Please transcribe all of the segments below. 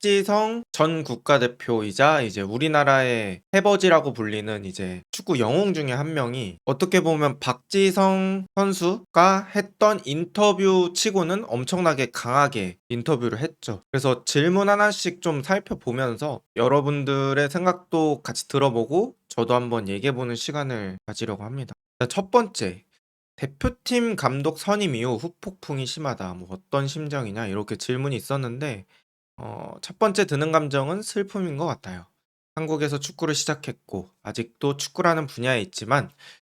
박지성 전 국가대표이자 이제 우리나라의 해버지라고 불리는 이제 축구 영웅 중에 한 명이 어떻게 보면 박지성 선수가 했던 인터뷰 치고는 엄청나게 강하게 인터뷰를 했죠. 그래서 질문 하나씩 좀 살펴보면서 여러분들의 생각도 같이 들어보고 저도 한번 얘기해보는 시간을 가지려고 합니다. 첫 번째, 대표팀 감독 선임 이후 후폭풍이 심하다. 뭐 어떤 심정이냐 이렇게 질문이 있었는데 첫 번째 드는 감정은 슬픔인 것 같아요. 한국에서 축구를 시작했고 아직도 축구라는 분야에 있지만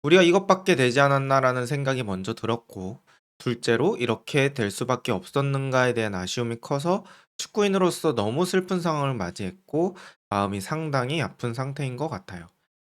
우리가 이것밖에 되지 않았나라는 생각이 먼저 들었고, 둘째로 이렇게 될 수밖에 없었는가에 대한 아쉬움이 커서 축구인으로서 너무 슬픈 상황을 맞이했고 마음이 상당히 아픈 상태인 것 같아요.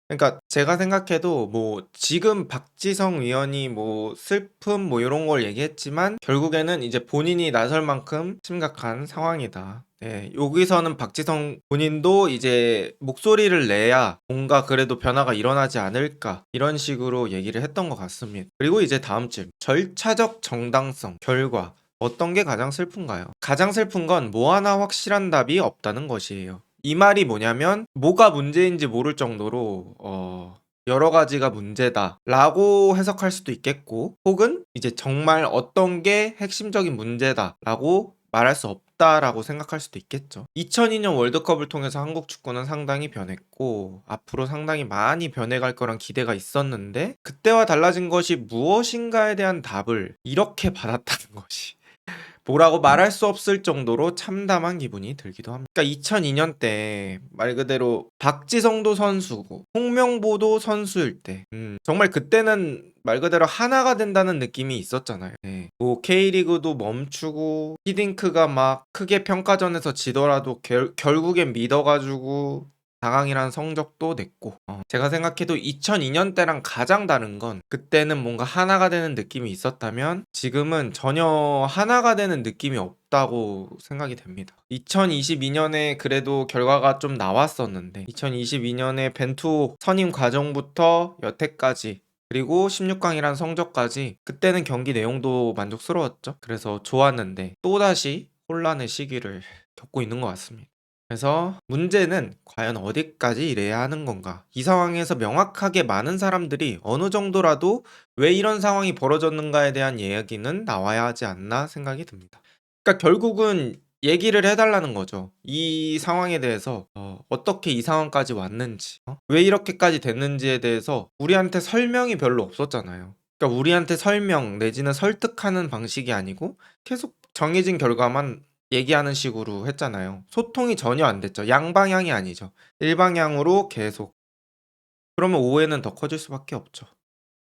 그러니까 제가 생각해도 뭐 지금 박지성 위원이 뭐 슬픔 뭐 요런 걸 얘기했지만 결국에는 이제 본인이 나설 만큼 심각한 상황이다. 네, 여기서는 박지성 본인도 이제 목소리를 내야 뭔가 그래도 변화가 일어나지 않을까 이런 식으로 얘기를 했던 것 같습니다. 그리고 이제 다음 질문. 절차적 정당성, 결과. 어떤 게 가장 슬픈가요? 가장 슬픈 건 뭐 하나 확실한 답이 없다는 것이에요. 이 말이 뭐냐면 뭐가 문제인지 모를 정도로 여러 가지가 문제다라고 해석할 수도 있겠고, 혹은 이제 정말 어떤 게 핵심적인 문제다라고 말할 수 없다라고 생각할 수도 있겠죠. 2002년 월드컵을 통해서 한국 축구는 상당히 변했고 앞으로 상당히 많이 변해갈 거란 기대가 있었는데 그때와 달라진 것이 무엇인가에 대한 답을 이렇게 받았다는 것이 뭐라고 말할 수 없을 정도로 참담한 기분이 들기도 합니다. 그러니까 2002년 때 말 그대로 박지성도 선수고 홍명보도 선수일 때 정말 그때는 말 그대로 하나가 된다는 느낌이 있었잖아요. 네. 뭐 K리그도 멈추고 히딩크가 막 크게 평가전에서 지더라도 결국엔 믿어가지고 4강이라는 성적도 냈고, 제가 생각해도 2002년 때랑 가장 다른 건 그때는 뭔가 하나가 되는 느낌이 있었다면 지금은 전혀 하나가 되는 느낌이 없다고 생각이 됩니다. 2022년에 그래도 결과가 좀 나왔었는데 2022년에 벤투 선임 과정부터 여태까지 그리고 16강이란 성적까지 그때는 경기 내용도 만족스러웠죠. 그래서 좋았는데 또다시 혼란의 시기를 겪고 있는 것 같습니다. 그래서 문제는 과연 어디까지 이래야 하는 건가? 이 상황에서 명확하게 많은 사람들이 어느 정도라도 왜 이런 상황이 벌어졌는가에 대한 이야기는 나와야 하지 않나 생각이 듭니다. 그러니까 결국은 얘기를 해달라는 거죠. 이 상황에 대해서 어떻게 이 상황까지 왔는지, 왜 이렇게까지 됐는지에 대해서 우리한테 설명이 별로 없었잖아요. 그러니까 우리한테 설명 내지는 설득하는 방식이 아니고 계속 정해진 결과만 얘기하는 식으로 했잖아요. 소통이 전혀 안 됐죠. 양방향이 아니죠. 일방향으로 계속. 그러면 오해는 더 커질 수밖에 없죠.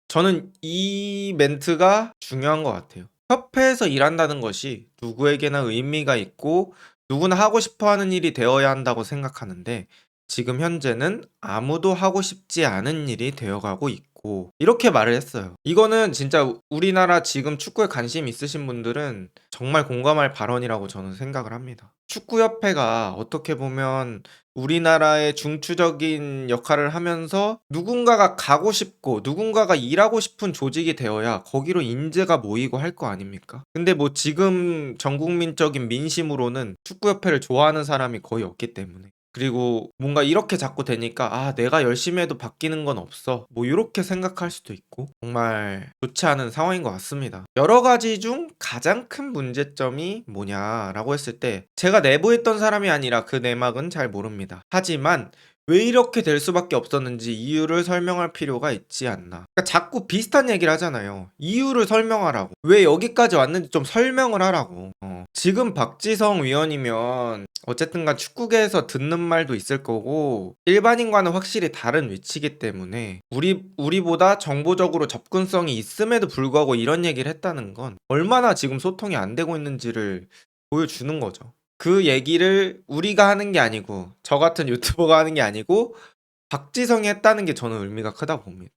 저는 이 멘트가 중요한 것 같아요. 협회에서 일한다는 것이 누구에게나 의미가 있고 누구나 하고 싶어 하는 일이 되어야 한다고 생각하는데 지금 현재는 아무도 하고 싶지 않은 일이 되어가고 있고 이렇게 말을 했어요. 이거는 진짜 우리나라 지금 축구에 관심 있으신 분들은 정말 공감할 발언이라고 저는 생각을 합니다. 축구협회가 어떻게 보면 우리나라의 중추적인 역할을 하면서 누군가가 가고 싶고 누군가가 일하고 싶은 조직이 되어야 거기로 인재가 모이고 할 거 아닙니까? 근데 뭐 지금 전국민적인 민심으로는 축구협회를 좋아하는 사람이 거의 없기 때문에, 그리고 뭔가 이렇게 자꾸 되니까 내가 열심히 해도 바뀌는 건 없어 뭐 이렇게 생각할 수도 있고 정말 좋지 않은 상황인 것 같습니다. 여러 가지 중 가장 큰 문제점이 뭐냐라고 했을 때 제가 내부했던 사람이 아니라 그 내막은 잘 모릅니다. 하지만 왜 이렇게 될 수밖에 없었는지 이유를 설명할 필요가 있지 않나. 그러니까 자꾸 비슷한 얘기를 하잖아요. 이유를 설명하라고. 왜 여기까지 왔는지 좀 설명을 하라고. 지금 박지성 위원이면 어쨌든간 축구계에서 듣는 말도 있을 거고 일반인과는 확실히 다른 위치이기 때문에 우리보다 정보적으로 접근성이 있음에도 불구하고 이런 얘기를 했다는 건 얼마나 지금 소통이 안 되고 있는지를 보여주는 거죠. 그 얘기를 우리가 하는 게 아니고 저 같은 유튜버가 하는 게 아니고 박지성이 했다는 게 저는 의미가 크다고 봅니다.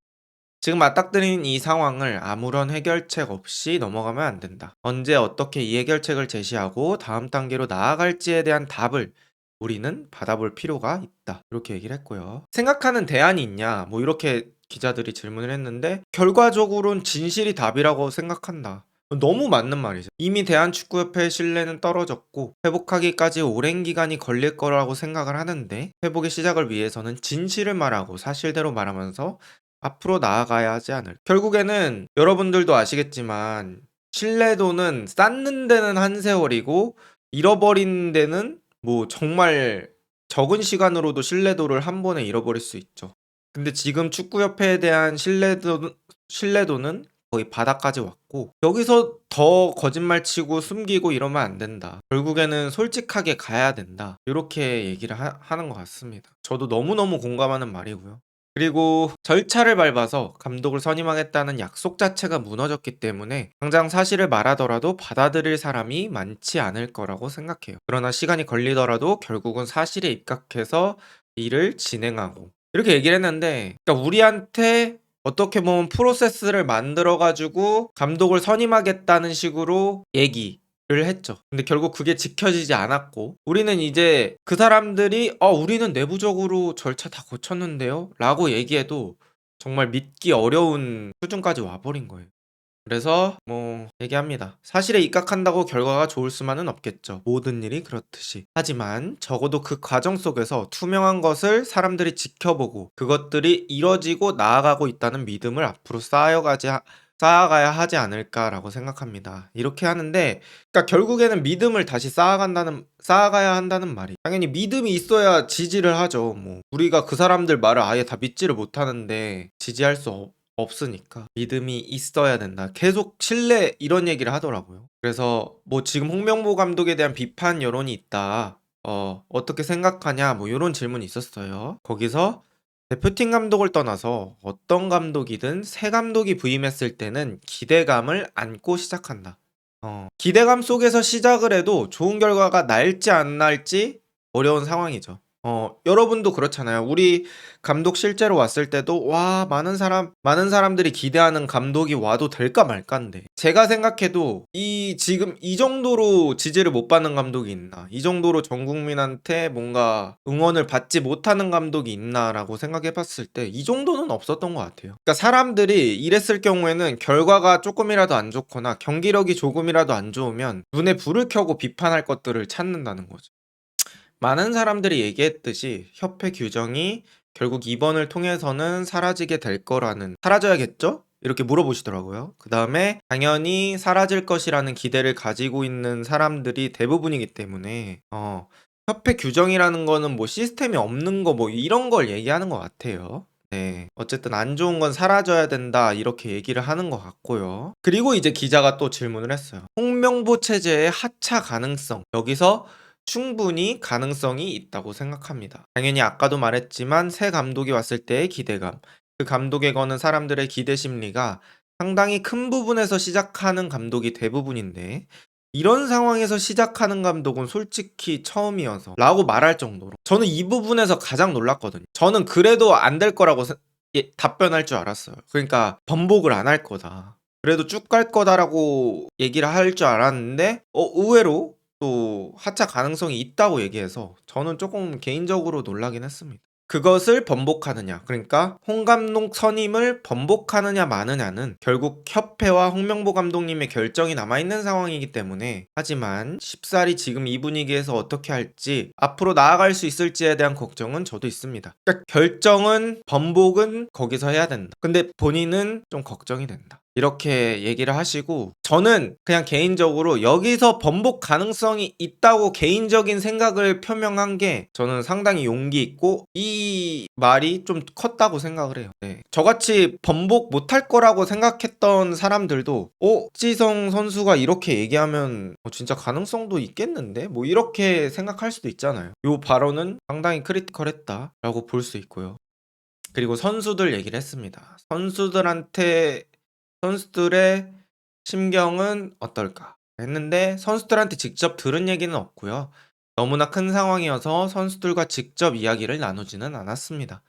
지금 맞닥뜨린 이 상황을 아무런 해결책 없이 넘어가면 안 된다. 언제 어떻게 이 해결책을 제시하고 다음 단계로 나아갈지에 대한 답을 우리는 받아볼 필요가 있다. 이렇게 얘기를 했고요. 생각하는 대안이 있냐? 뭐 이렇게 기자들이 질문을 했는데 결과적으로는 진실이 답이라고 생각한다. 너무 맞는 말이죠. 이미 대한축구협회의 신뢰는 떨어졌고 회복하기까지 오랜 기간이 걸릴 거라고 생각을 하는데 회복의 시작을 위해서는 진실을 말하고 사실대로 말하면서 앞으로 나아가야 하지 않을. 결국에는 여러분들도 아시겠지만 신뢰도는 쌓는 데는 한 세월이고 잃어버린 데는 뭐 정말 적은 시간으로도 신뢰도를 한 번에 잃어버릴 수 있죠. 근데 지금 축구협회에 대한 신뢰도는 거의 바닥까지 왔고 여기서 더 거짓말 치고 숨기고 이러면 안 된다. 결국에는 솔직하게 가야 된다. 이렇게 얘기를 하는 것 같습니다. 저도 너무너무 공감하는 말이고요. 그리고 절차를 밟아서 감독을 선임하겠다는 약속 자체가 무너졌기 때문에 당장 사실을 말하더라도 받아들일 사람이 많지 않을 거라고 생각해요. 그러나 시간이 걸리더라도 결국은 사실에 입각해서 일을 진행하고 이렇게 얘기를 했는데, 그러니까 우리한테 어떻게 보면 프로세스를 만들어 가지고 감독을 선임하겠다는 식으로 얘기를 했죠. 근데 결국 그게 지켜지지 않았고 우리는 이제 그 사람들이 우리는 내부적으로 절차 다 거쳤는데요 라고 얘기해도 정말 믿기 어려운 수준까지 와버린 거예요. 그래서 뭐 얘기합니다. 사실에 입각한다고 결과가 좋을 수만은 없겠죠. 모든 일이 그렇듯이. 하지만 적어도 그 과정 속에서 투명한 것을 사람들이 지켜보고 그것들이 이뤄지고 나아가고 있다는 믿음을 앞으로 쌓아가야 하지 않을까라고 생각합니다. 이렇게 하는데, 그러니까 결국에는 믿음을 다시 쌓아가야 한다는 말이, 당연히 믿음이 있어야 지지를 하죠. 뭐 우리가 그 사람들 말을 아예 다 믿지를 못하는데 지지할 수 없으니까 믿음이 있어야 된다. 계속 신뢰 이런 얘기를 하더라고요. 그래서 뭐 지금 홍명보 감독에 대한 비판 여론이 있다. 어떻게 생각하냐? 뭐 이런 질문이 있었어요. 거기서 대표팀 감독을 떠나서 어떤 감독이든 새 감독이 부임했을 때는 기대감을 안고 시작한다. 기대감 속에서 시작을 해도 좋은 결과가 날지 안 날지 어려운 상황이죠. 여러분도 그렇잖아요. 우리 감독 실제로 왔을 때도 와, 많은 사람들이 기대하는 감독이 와도 될까 말까인데 제가 생각해도 지금 이 정도로 지지를 못 받는 감독이 있나? 이 정도로 전 국민한테 뭔가 응원을 받지 못하는 감독이 있나라고 생각해 봤을 때 이 정도는 없었던 것 같아요. 그러니까 사람들이 이랬을 경우에는 결과가 조금이라도 안 좋거나 경기력이 조금이라도 안 좋으면 눈에 불을 켜고 비판할 것들을 찾는다는 거죠. 많은 사람들이 얘기했듯이 협회 규정이 결국 이번을 통해서는 사라지게 될 거라는, 사라져야겠죠? 이렇게 물어보시더라고요. 그 다음에 당연히 사라질 것이라는 기대를 가지고 있는 사람들이 대부분이기 때문에 협회 규정이라는 거는 뭐 시스템이 없는 거 뭐 이런 걸 얘기하는 것 같아요. 네. 어쨌든 안 좋은 건 사라져야 된다 이렇게 얘기를 하는 것 같고요. 그리고 이제 기자가 또 질문을 했어요. 홍명보 체제의 하차 가능성. 여기서 충분히 가능성이 있다고 생각합니다. 당연히 아까도 말했지만 새 감독이 왔을 때의 기대감, 그 감독에 거는 사람들의 기대 심리가 상당히 큰 부분에서 시작하는 감독이 대부분인데 이런 상황에서 시작하는 감독은 솔직히 처음이어서 라고 말할 정도로 저는 이 부분에서 가장 놀랐거든요. 저는 그래도 안 될 거라고 답변할 줄 알았어요. 그러니까 번복을 안 할 거다. 그래도 쭉 갈 거다라고 얘기를 할 줄 알았는데 의외로 또 하차 가능성이 있다고 얘기해서 저는 조금 개인적으로 놀라긴 했습니다. 그것을 번복하느냐, 그러니까 홍 감독 선임을 번복하느냐 마느냐는 결국 협회와 홍명보 감독님의 결정이 남아있는 상황이기 때문에, 하지만 쉽사리 지금 이 분위기에서 어떻게 할지 앞으로 나아갈 수 있을지에 대한 걱정은 저도 있습니다. 그러니까 결정은 번복은 거기서 해야 된다. 근데 본인은 좀 걱정이 된다. 이렇게 얘기를 하시고 저는 그냥 개인적으로 여기서 번복 가능성이 있다고 개인적인 생각을 표명한 게 저는 상당히 용기 있고 이 말이 좀 컸다고 생각을 해요. 네. 저같이 번복 못할 거라고 생각했던 사람들도 박지성 선수가 이렇게 얘기하면 진짜 가능성도 있겠는데? 뭐 이렇게 생각할 수도 있잖아요. 이 발언은 상당히 크리티컬했다라고 볼 수 있고요. 그리고 선수들 얘기를 했습니다. 선수들의 심경은 어떨까 했는데 선수들한테 직접 들은 얘기는 없고요. 너무나 큰 상황이어서 선수들과 직접 이야기를 나누지는 않았습니다.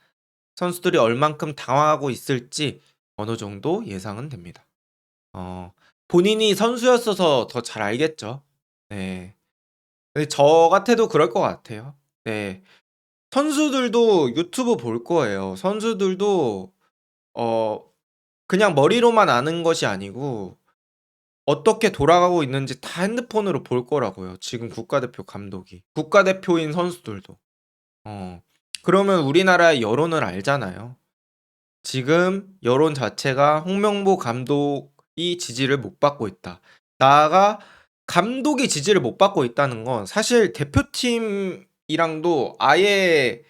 선수들이 얼만큼 당황하고 있을지 어느 정도 예상은 됩니다. 본인이 선수였어서 더 잘 알겠죠. 네. 근데 저 같아도 그럴 것 같아요. 네. 선수들도 유튜브 볼 거예요. 선수들도 어 그냥 머리로만 아는 것이 아니고 어떻게 돌아가고 있는지 다 핸드폰으로 볼 거라고요, 지금 국가대표 감독이. 국가대표인 선수들도. 어. 그러면 우리나라의 여론을 알잖아요. 지금 여론 자체가 홍명보 감독이 지지를 못 받고 있다. 나아가 감독이 지지를 못 받고 있다는 건 사실 대표팀이랑도 아예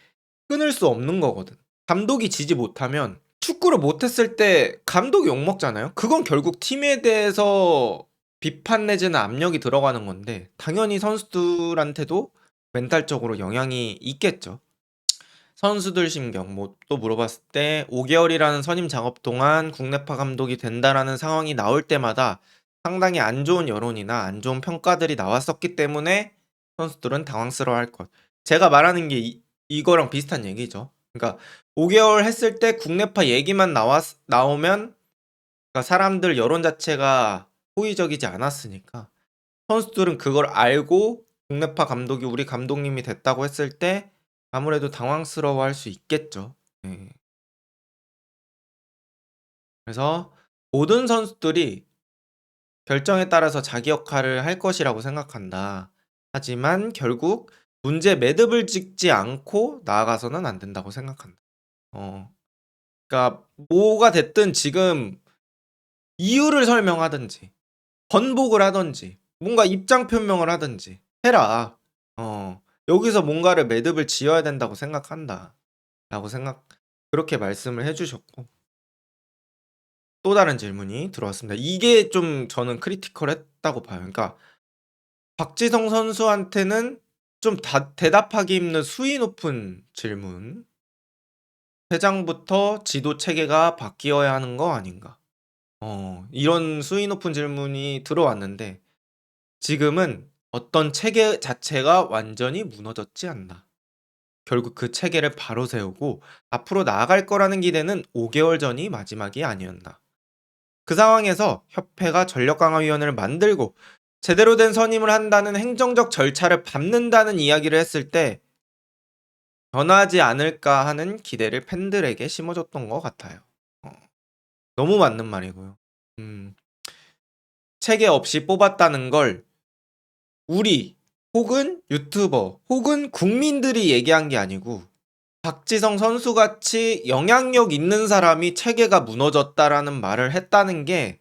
끊을 수 없는 거거든. 감독이 지지 못하면 축구를 못했을 때 감독이 욕먹잖아요. 그건 결국 팀에 대해서 비판 내지는 압력이 들어가는 건데 당연히 선수들한테도 멘탈적으로 영향이 있겠죠. 선수들 심경 뭐 또 물어봤을 때 5개월이라는 선임 작업 동안 국내파 감독이 된다라는 상황이 나올 때마다 상당히 안 좋은 여론이나 안 좋은 평가들이 나왔었기 때문에 선수들은 당황스러워할 것. 제가 말하는 게 이거랑 비슷한 얘기죠. 그러니까 5개월 했을 때 국내파 얘기만 나오면 그러니까 사람들 여론 자체가 호의적이지 않았으니까 선수들은 그걸 알고 국내파 감독이 우리 감독님이 됐다고 했을 때 아무래도 당황스러워할 수 있겠죠. 네. 그래서 모든 선수들이 결정에 따라서 자기 역할을 할 것이라고 생각한다. 하지만 결국 문제 매듭을 짓지 않고 나아가서는 안 된다고 생각한다. 어. 그러니까 뭐가 됐든 지금 이유를 설명하든지 번복을 하든지 뭔가 입장 표명을 하든지 해라. 여기서 뭔가를 매듭을 지어야 된다고 생각한다. 라고 그렇게 말씀을 해 주셨고 또 다른 질문이 들어왔습니다. 이게 좀 저는 크리티컬했다고 봐요. 그러니까 박지성 선수한테는 좀 대답하기 힘든 수위 높은 질문. "회장부터 지도 체계가 바뀌어야 하는 거 아닌가?" 이런 수위 높은 질문이 들어왔는데 지금은 어떤 체계 자체가 완전히 무너졌지 않나. 결국 그 체계를 바로 세우고 앞으로 나아갈 거라는 기대는 5개월 전이 마지막이 아니었나. 그 상황에서 협회가 전력강화위원회를 만들고 제대로 된 선임을 한다는 행정적 절차를 밟는다는 이야기를 했을 때 변하지 않을까 하는 기대를 팬들에게 심어줬던 것 같아요. 어, 너무 맞는 말이고요. 음, 체계 없이 뽑았다는 걸 우리 혹은 유튜버 혹은 국민들이 얘기한 게 아니고 박지성 선수같이 영향력 있는 사람이 체계가 무너졌다라는 말을 했다는 게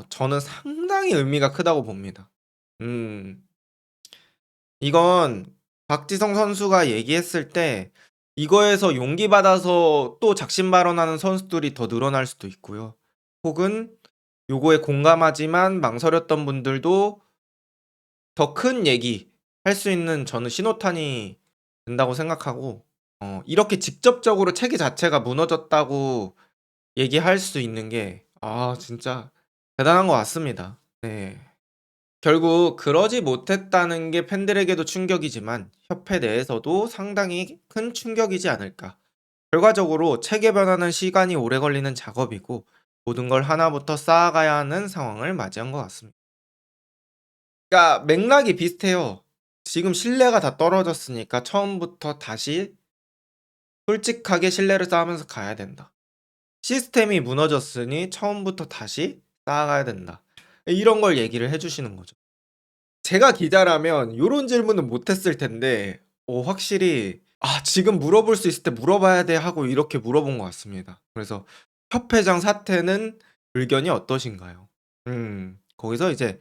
저는 상당히 의미가 크다고 봅니다. 음. 이건 박지성 선수가 얘기했을 때 이거에서 용기 받아서 또 작심 발언하는 선수들이 더 늘어날 수도 있고요. 혹은 요거에 공감하지만 망설였던 분들도 더 큰 얘기 할 수 있는 저는 신호탄이 된다고 생각하고 이렇게 직접적으로 체계 자체가 무너졌다고 얘기할 수 있는 게 진짜 대단한 것 같습니다. 네. 결국 그러지 못했다는 게 팬들에게도 충격이지만 협회 내에서도 상당히 큰 충격이지 않을까. 결과적으로 체계 변화는 시간이 오래 걸리는 작업이고 모든 걸 하나부터 쌓아가야 하는 상황을 맞이한 것 같습니다. 그러니까 맥락이 비슷해요. 지금 신뢰가 다 떨어졌으니까 처음부터 다시 솔직하게 신뢰를 쌓으면서 가야 된다. 시스템이 무너졌으니 처음부터 다시 쌓아가야 된다. 이런 걸 얘기를 해주시는 거죠. 제가 기자라면 요런 질문은 못 했을 텐데 확실히 '아 지금 물어볼 수 있을 때 물어봐야 돼.' 하고 이렇게 물어본 것 같습니다. 그래서 협회장 사퇴는 의견이 어떠신가요? 거기서 이제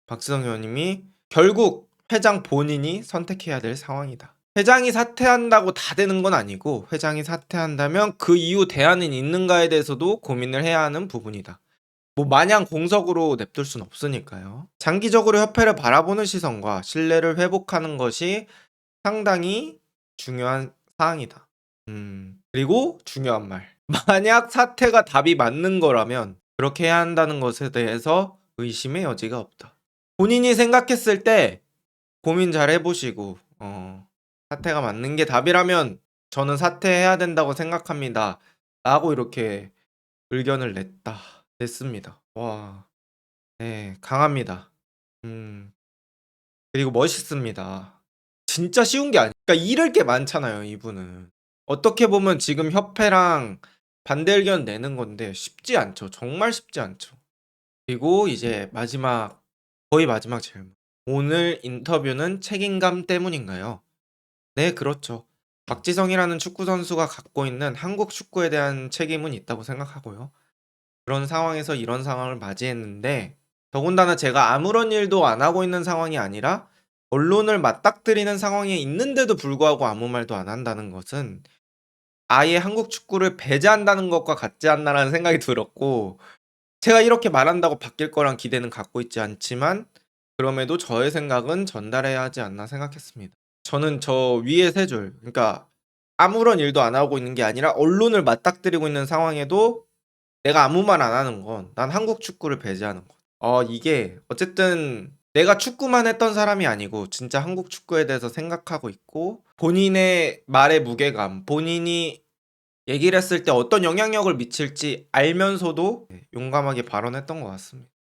박지성 의원님이 "결국 회장 본인이 선택해야 될 상황이다. 회장이 사퇴한다고 다 되는 건 아니고 회장이 사퇴한다면 그 이후 대안은 있는가에 대해서도 고민을 해야 하는 부분이다." 뭐 마냥 공석으로 냅둘 순 없으니까요. 장기적으로 협회를 바라보는 시선과 신뢰를 회복하는 것이 상당히 중요한 사항이다. 그리고 중요한 말. 만약 사태가 답이 맞는 거라면 그렇게 해야 한다는 것에 대해서 의심의 여지가 없다. 본인이 생각했을 때 고민 잘 해보시고 사태가 맞는 게 답이라면 저는 사퇴해야 된다고 생각합니다. 라고 이렇게 의견을 냈습니다. 와, 네, 강합니다. 음, 그리고 멋있습니다. 진짜 쉬운 게 아니니까 그러니까 잃을 게 많잖아요, 이분은. 어떻게 보면 지금 협회랑 반대 의견 내는 건데 쉽지 않죠. 정말 쉽지 않죠. 그리고 이제 거의 마지막 질문. 오늘 인터뷰는 책임감 때문인가요? 네, 그렇죠. 박지성이라는 축구 선수가 갖고 있는 한국 축구에 대한 책임은 있다고 생각하고요. 그런 상황에서 이런 상황을 맞이했는데, 더군다나 제가 아무런 일도 안 하고 있는 상황이 아니라 언론을 맞닥뜨리는 상황에 있는데도 불구하고 아무 말도 안 한다는 것은 아예 한국 축구를 배제한다는 것과 같지 않나라는 생각이 들었고, 제가 이렇게 말한다고 바뀔 거란 기대는 갖고 있지 않지만 그럼에도 저의 생각은 전달해야 하지 않나 생각했습니다. 저는 저 위에 세 줄, 그러니까 아무런 일도 안 하고 있는 게 아니라 언론을 맞닥뜨리고 있는 상황에도 내가 아무 말 안 하는 건 난 한국 축구를 배제하는 것. 이게 어쨌든 내가 축구만 했던 사람이 아니고 진짜 한국 축구에 대해서 생각하고 있고 본인의 말의 무게감, 본인이 얘기를 했을 때 어떤 영향력을 미칠지 알면서도 용감하게 발언했던 것 같습니다.